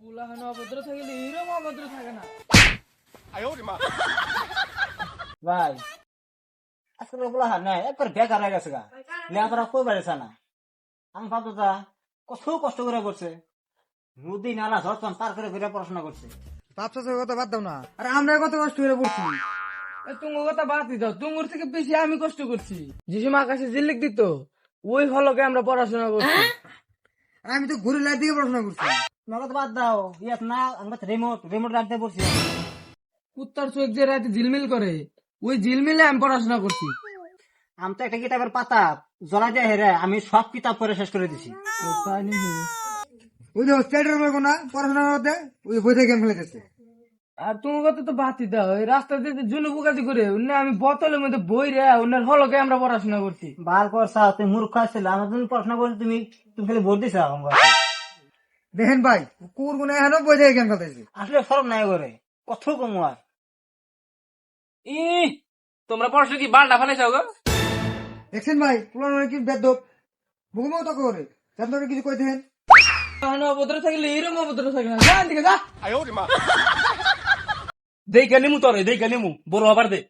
পুলাহান অভদ্র থাকলে এরকম অভদ্র থাকে না। ভাই আজকাল ওগুলো হার নাই একবার বেকার হয়ে গেছে গা লেখাপড়া কই পারেছে না। আমি ভাবতো তা কত কষ্ট করে করছে, নদী নালা ঝরতাম পার করে ঘুরে পড়াশোনা করছে। বাপসাসের কথা বাদ দাও না, আর আমরা কত কষ্ট করে পড়ছি। তুমি কথা বাদই দাও, তুঙ্গুর থেকে বেশি আমি কষ্ট করছি। যে সময় আকাশে জিল্লিক দিত ওই ফলকে আমরা পড়াশোনা করছি। আর আমি তো ঘুরে লাইট দিকে পড়াশোনা করছি। তোমার কথা বাদ দাও, ইয়াত না আমরা রিমোট রিমোট রাখতে পড়ছি। কুত্তার চোখ যে রাতে ঝিলমিল করে ওই ঝিলমিলে আমি পড়াশোনা করছি। আমি তো একটা কিতাবের পাতা জ্বলা দিয়ে হেরে আমি সব কিতাব পড়ে শেষ করে দিছি। ও তাই নাকি? ওই যে স্টেটের উপর কোনা পড়াশোনা করতে ওই বই থেকে গেম খেলেছে। আর তোমার কথা তো বাতি দাও, এই রাস্তা দিয়ে জুলু বুকাতি করে অন্য আমি বোতলের মধ্যে বই রে অন্যের হলকে আমরা পড়াশোনা করছি। বার করছা তুমি মূর্খ আসছিল, আমার তুমি পড়াশোনা করছো, তুমি তুমি খালি ভোট দিছো আমার। দেখেন ভাই কুকুর গুনে এখনো বই থেকে গেম খেলতেছে। আসলে সরব নাই করে কত কম আর। ই তোমরা পড়াশোনা কি বালটা ফেলেছো গো? দেখছেন ভাই পুরানো কি বেদব মুখমুখ তো করে জানতো কিছু কই দেন। অভদ্র থাকলে এরকম অভদ্র থাকে না। যা দিকে যা। দেখে নিমু তোরে, দেখে নিমু বড় আবার দে।